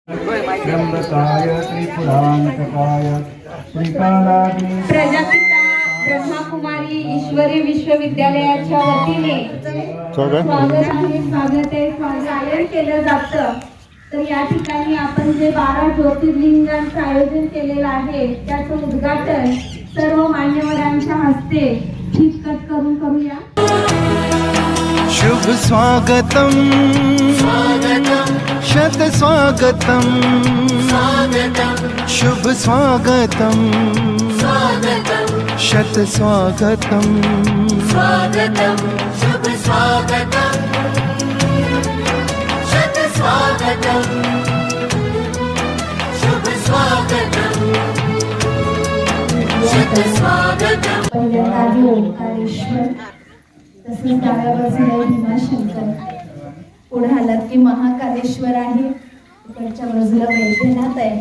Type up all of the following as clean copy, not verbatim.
त्र्यंबकाय त्रिपुरांतकाय श्रीकालाग्नि प्रजापिता ब्रह्माकुमारी ईश्वरी विश्वविद्यालयाच्या वतीने स्वागत आहे गायन केलं जातं. तर या ठिकाणी आपण जे 12 ज्योतिर्लिंगांचं आयोजन केलेलं आहे त्याचं उद्घाटन सर्व मान्यवरांच्या हस्ते ठिककट करून करूया. शुभ स्वागतम शत स्वागतम शुभ स्वागतम शत स्वागतम शुभ स्वागतम शत स्वागतम शुभ स्वागतम शत स्वागतम. पहिल्यांदा आधी ओंकारेश्वर, तसंच डाव्या बाजूला भीमाशंकर, पुढे आलात की महाकालेश्वर आहे, इकडच्या बाजूला वैद्यनाथ आहे,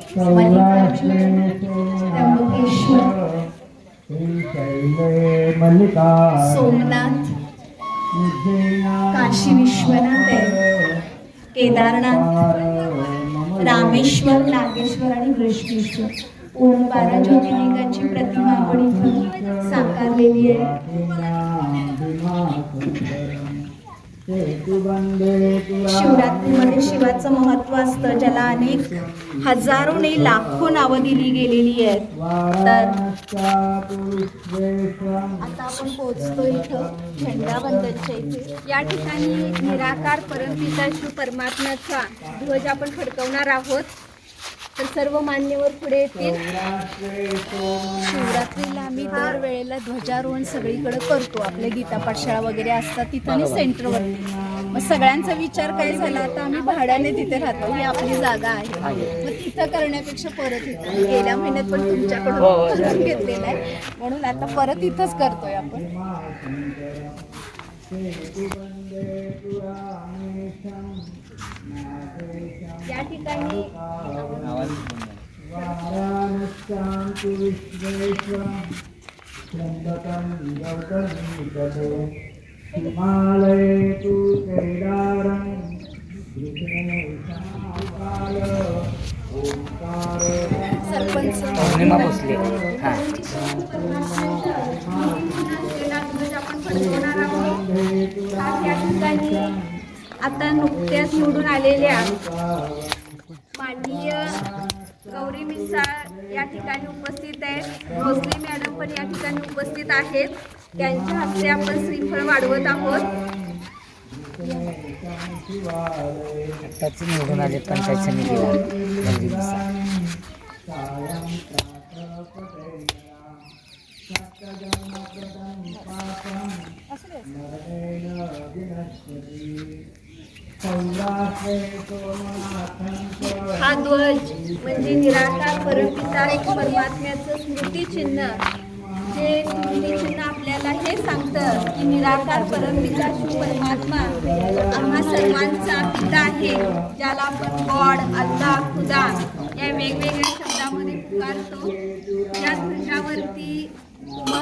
त्र्यंबकेश्वर, सोमनाथ, काशी विश्वनाथ आहे, केदारनाथ, रामेश्वर, नागेश्वर आणि वृषभेश्वर. पूर्ण 12 ज्योतिर्लिंगांची प्रतिमा आपण इथं साकारलेली आहे. शिवरात्रीमध्ये शिवाचं महत्व असतं, ज्याला अनेक हजारो नाही लाखो नावं दिली गेलेली आहेत. तर आता आपण पोहोचतो इथं झेंडावंदनच्या इथे. या ठिकाणी निराकार परमपिता शिव परमात्म्याचा ध्वज आपण फडकवणार आहोत. तर सर्व मान्यवर पुढे येतील. शिवरात्रीला आम्ही दरवेळेला ध्वजारोहण सगळीकडे करतो. आपल्या गीता पाठशाळा वगैरे असतात तिथं आणि सेंटरवरती. मग सगळ्यांचा विचार काय झाला, आता आम्ही भाड्याने तिथे राहतो, ही आपली जागा आहे, मग तिथं करण्यापेक्षा परत इथं गेल्या महिन्यात पण तुमच्याकडून करून घेतलेलं आहे, म्हणून आता परत इथंच करतोय आपण. या ठिकाणी हिमालय तू कैलारं सरपंच पौर्णिमा भोसले हां या ठिकाणी आता नुकत्याच निवडून आलेल्या माननीय गौरी मिसाळ या ठिकाणी उपस्थित आहेत. भोसले मॅडम पण या ठिकाणी उपस्थित आहेत. त्यांच्या हस्ते आपण श्रीफळ वाढवत आहोत. आत्ताच निवडून आले पंचायत समितीला गौरी मिसाळ. हा ध्वज म्हणजे निराकार परमपिता परमात्म्याचं स्मृतिचिन्ह. जे स्मृतिचिन्ह आपल्याला हे सांगतं की निराकार परमपिता शिव परमात्मा आम्हा सर्वांचा पिता आहे, ज्याला आपण गॉड, अल्लाह, खुदा या वेगवेगळ्या शब्दामध्ये पुकारतो. या ध्वजावरती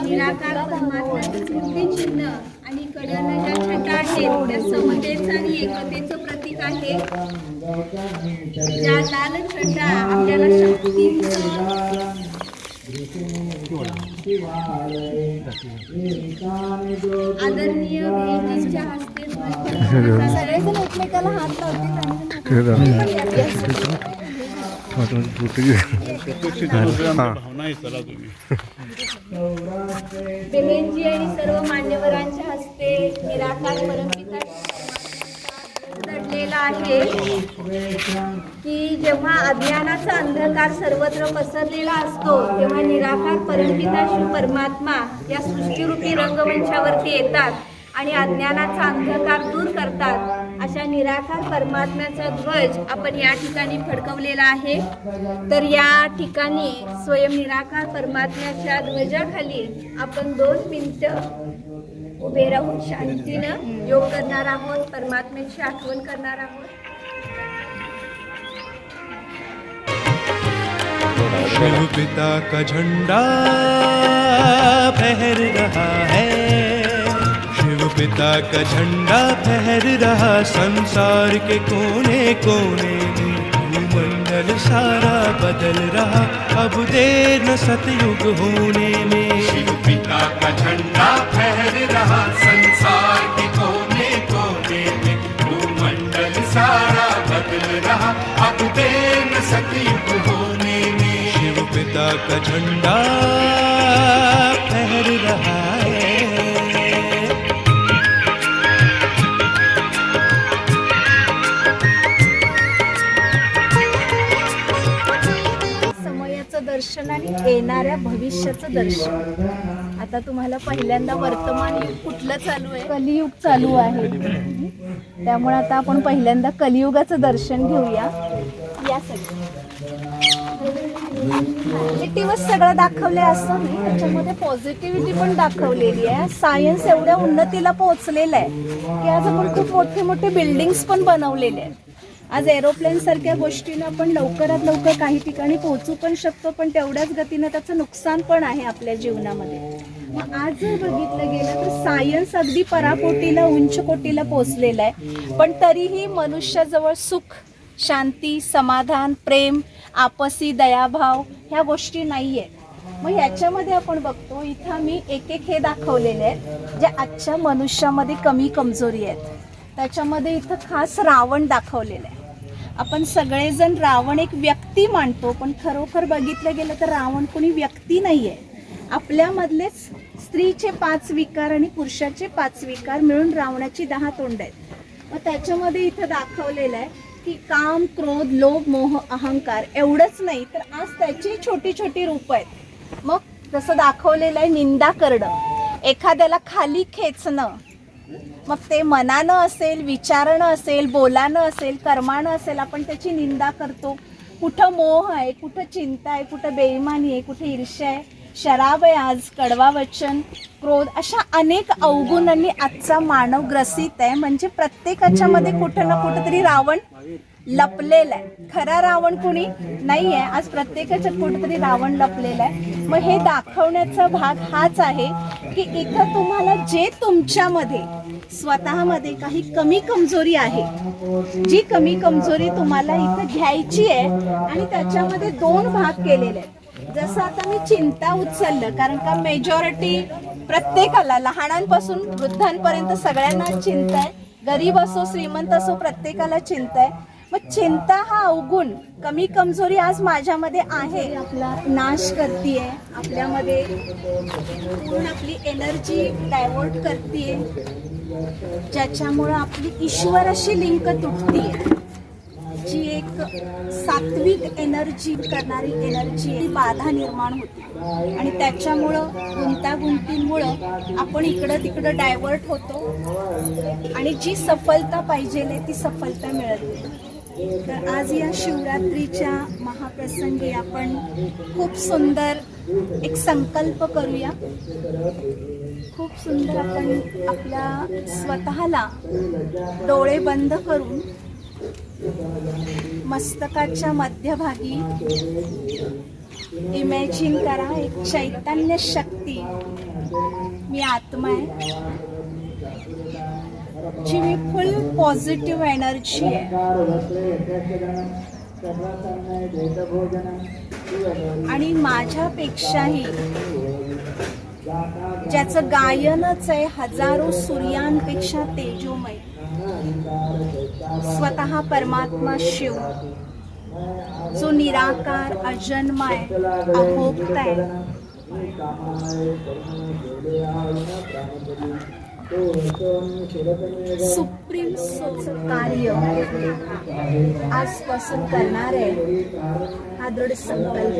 निराकार परमात्म्याचं स्मृतिचिन्ह आणि कडनं ज्या छटा आहेत त्या समतेचं आणि एकतेचं प्रतीक आहे. ज्या लाल छटा आपल्याला शक्तीचं आदरणीय वीरजींच्या हस्ते सगळेजण एकमेकाला हात बेहेनजी आणि सर्व मान्यवरांच्या हस्ते निराकार परमपिता दडलेला आहे की जेव्हा अज्ञानाचा अंधकार सर्वत्र पसरलेला असतो तेव्हा निराकार परमपिता शिव परमात्मा या सृष्टीरूपी रंगमंचावरती येतात आणि अज्ञानाचा अंधकार दूर करतात. अशा निराकार परमात्म्याचा ध्वज आपण या ठिकाणी फडकवलेला आहे. तर या ठिकाणी स्वयं निराकार परमात्म्याच्या ध्वजाखाली आपण 2 मिनिटं उभे राहून शांतीनं योग करणार आहोत, परमात्म्याची आठवण करणार आहोत. शिव पिता का झंडा फहर रहा है, शिव पिता का झंडा फहर रहा संसार के कोने कोने में. सारा बदल रहा, अब देर न सतयुग होने में। शिव पिता का झंडा फहर रहा संसार के कोने कोने में। भूमंडल सारा बदल रहा, अब देर न सतयुग होने में। शिव पिता का झंडा फहर रहा है। समयाचं दर्शन आणि येणाऱ्या भविष्याचं दर्शन. आता तुम्हाला पहिल्यांदा वर्तमान युग कुठलं चालू आहे? कलियुग चालू आहे. त्यामुळे आता आपण पहिल्यांदा कलियुगाचं दर्शन घेऊया. यासाठी निगेटिव्ह सगळं दाखवलंय असं नाही, त्याच्यामध्ये पॉझिटिव्हिटी पण दाखवलेली आहे. सायन्स एवढ्या उन्नतीला पोहोचलेलं आहे की आज आपण खूप मोठे मोठे बिल्डिंग्स पण बनवलेले आहेत. आज एरोप्लेन सारख्या गोष्टीनं आपण लवकरात लवकर काही ठिकाणी पोहोचू पण शकतो, पण तेवढ्याच गतीनं त्याचं नुकसान पण आहे आपल्या जीवनामध्ये. मग आज जर बघितलं गेलं तर सायन्स अगदी पराकोटीला उंच कोटीला पोहोचलेलं आहे, पण तरीही मनुष्याजवळ सुख, शांती, समाधान, प्रेम, आपसी दयाभाव ह्या गोष्टी नाही आहेत. मग ह्याच्यामध्ये आपण बघतो इथं मी एक एक हे दाखवलेले आहेत जे आजच्या मनुष्यामध्ये कमी कमजोरी आहेत. त्याच्यामध्ये इथं खास रावण दाखवलेलं आहे. आपण सगळेजण रावण एक व्यक्ती मानतो, पण खरोखर बघितलं गेलं तर रावण कोणी व्यक्ती नाही आहे. आपल्यामधलेच स्त्रीचे 5 विकार आणि पुरुषाचे 5 विकार मिळून रावणाची 10 तोंड आहेत. मग त्याच्यामध्ये इथं दाखवलेलं आहे की काम, क्रोध, लोभ, मोह, अहंकार एवढंच नाही तर आज त्याची छोटी छोटी रूप आहेत. मग जसं दाखवलेलं आहे निंदा करणं, एखाद्याला खाली खेचणं, मग ते मनानं असेल, विचारणं असेल, बोलानं असेल, कर्मानं असेल, आपण त्याची निंदा करतो. कुठं मोह आहे, कुठं चिंता आहे, कुठं बेईमानी आहे, कुठे ईर्ष्या आहे, शराब आहे, आज कडवा वचन, क्रोध, अशा अनेक अवगुणांनी आजचा मानव ग्रसित आहे. म्हणजे प्रत्येकाच्या मध्ये कुठं ना कुठं तरी रावण लपलेला आहे. खरा रावण कुणी नाही आहे, आज प्रत्येकाच्यात कुठंतरी रावण लपलेला आहे. मग हे दाखवण्याचा भाग हाच आहे की इथं तुम्हाला जे तुमच्यामध्ये स्वतःमध्ये काही कमी कमजोरी आहे, जी कमी कमजोरी तुम्हाला इथं घ्यायची आहे आणि त्याच्यामध्ये 2 भाग केलेले आहेत. जसं आता मी चिंता उचललं, कारण का मेजॉरिटी प्रत्येकाला लहानांपासून वृद्धांपर्यंत सगळ्यांना चिंता आहे. गरीब असो श्रीमंत असो प्रत्येकाला चिंता आहे. मग चिंता हा अवगुण, कमी कमजोरी आज माझ्यामध्ये आहे, आपला नाश करतीये, आपल्यामध्ये पूर्ण आपली एनर्जी डायव्हर्ट करतीये, ज्याच्यामुळं आपली ईश्वराशी लिंक तुटतीये. जी एक सात्विक एनर्जी करणारी एनर्जी ती बाधा निर्माण होते आणि त्याच्यामुळं गुंतागुंतीमुळं आपण इकडं तिकडं डायव्हर्ट होतो आणि जी सफलता पाहिजे ती सफलता मिळत नाही. तर आज या शिवरात्रीच्या महाप्रसंगी आपण खूप सुंदर एक संकल्प करूया. खूप सुंदर आपण आपल्या स्वतःला डोळे बंद करून मस्तकाच्या मध्यभागी इमॅजिन करा एक चैतन्य शक्ती, मी आत्मा आहे, जी मी फुल पॉझिटिव्ह एनर्जी आहे आणि माझ्यापेक्षाही ज्याचं गायनच आहे हजारो सूर्यांपेक्षा तेजोमय, स्वतः परमात्मा शिव, जो निराकार, अजन्मय, अभोक्त आहे. सुप्रीम सोलचं कार्य आजपासून करणार आहे हा दृढ संकल्प.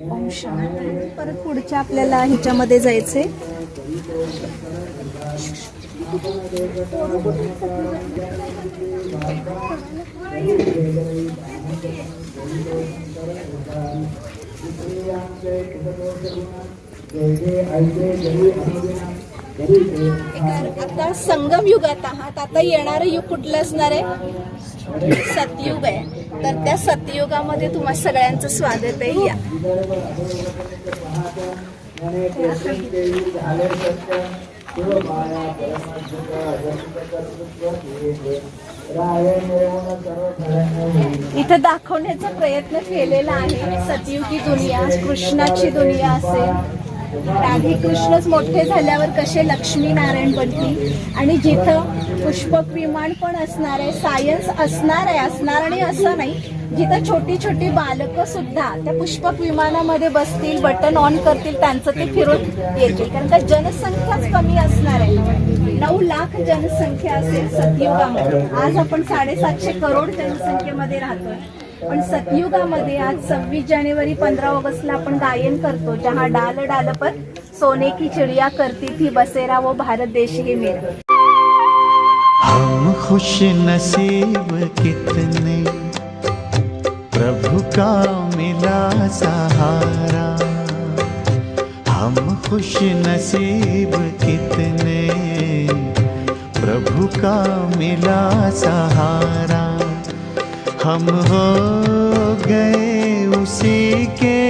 ओम शांती. परत पुढच्या आपल्याला ह्याच्यामध्ये जायचंय. आता संगम युगात आहात. आता येणारं युग कुठलं असणार आहे? सतयुग आहे. तर त्या सतयुगामध्ये तुम्हा सगळ्यांचं स्वागत आहे. या इथं दाखवण्याचा प्रयत्न केलेला आहे सतयुगी दुनिया, कृष्णाची दुनिया असेल, राधी कृष्णच मोठे झाल्यावर कसे लक्ष्मीनारायण बनतील, आणि जिथं पुष्पक विमान पण असणार आहे, सायन्स असणार आणि असं नाही, जिथं छोटी छोटी बालकं सुद्धा त्या पुष्पक विमानामध्ये बसतील, बटन ऑन करतील, त्यांचं ते फिरून येतील, कारण का जनसंख्याच कमी असणार आहे. 9 लाख जनसंख्या असेल सतयुगामध्ये. आज आपण 750 करोड जनसंख्येमध्ये राहतोय, पण सतयुगामध्ये आज 26 जानेवारी 15 ऑगस्टला आपण गायन करतो, जहाँ डाल डाल पर सोने की चिड़िया करती थी बसेरा वो भारत देश ही मेरा. हम खुश नसीब कितने प्रभु का मिला सहारा, हम खुश नसीब कितने प्रभु का मिला सहारा, हम हो गए उसी के,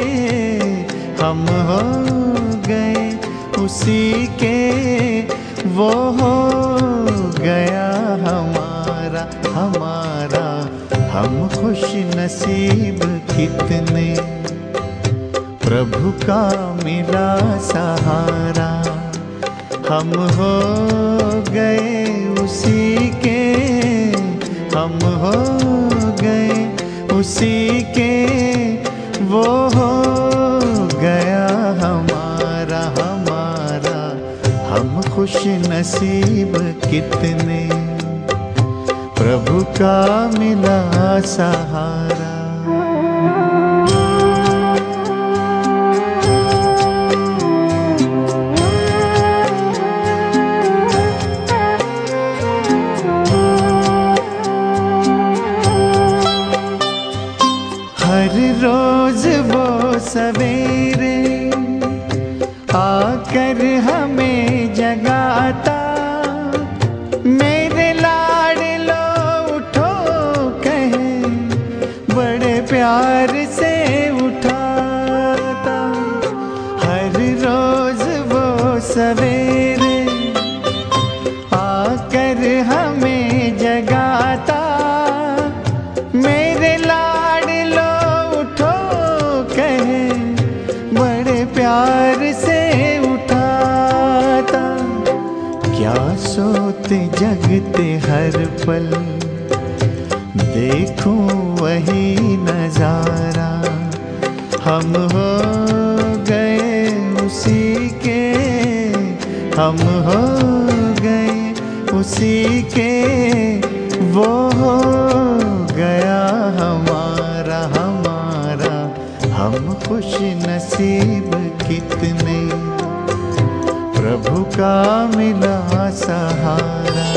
हम हो गए उसी के, वो हो गया हमारा हमारा, हम खुश नसीब कितने प्रभु का मिला सहारा, हम हो गए उसी के, हम हो गए उसी के, वो हो गया हमारा हमारा, हम खुश नसीब कितने प्रभु का मिला सहारा. हर रोज वो सवेरे आकर हमें जगाता, मेरे लाडलो उठो कहे, बड़े प्यार से उठाता. हर रोज वो सवेरे आकर हमें जगाता, मेरे लाडलो उठो कहे, बड़े प्यार से उठाता. क्या सोते जगते हर पल, देखूं वही नजारा, हम हो गए उसी के, हम हो गए उसी के, वो हो गया हमारा हमारा, हम खुश नसीब कितने प्रभु का मिला सहारा.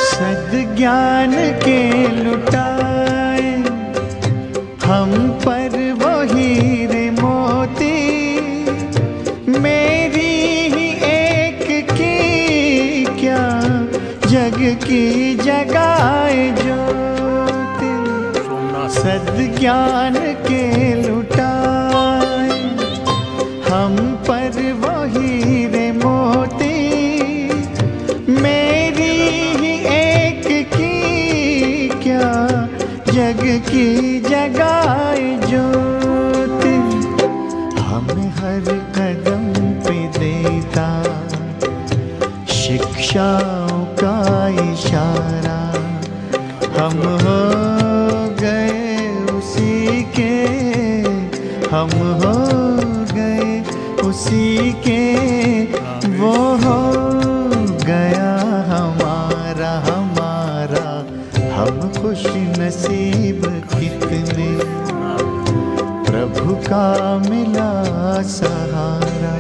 सद्ज्ञान के लुटाए हम पर वो हीरे मोती, मेरी ही एक की क्या जग की जगाए ज्योति. सद्ज्ञान के लुटाए हम पर वो हीरे मोती, मेरी ही एक की क्या जग की जगाए ज्योति. हमें हर कदम पे देता शिक्षाओं का इशारा, हम हो गए उसी के, हम हो गए उसी के, वो हो गया हमारा हमारा, हम खुश नसीब कितने प्रभु का मिला सहारा.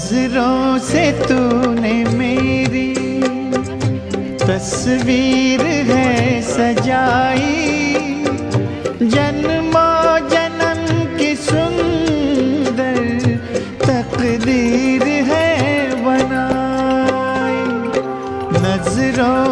नजरों से तूने मेरी तस्वीर है सजाई, जन्मों जन्म की सुंदर तकदीर है बनाई। नजरों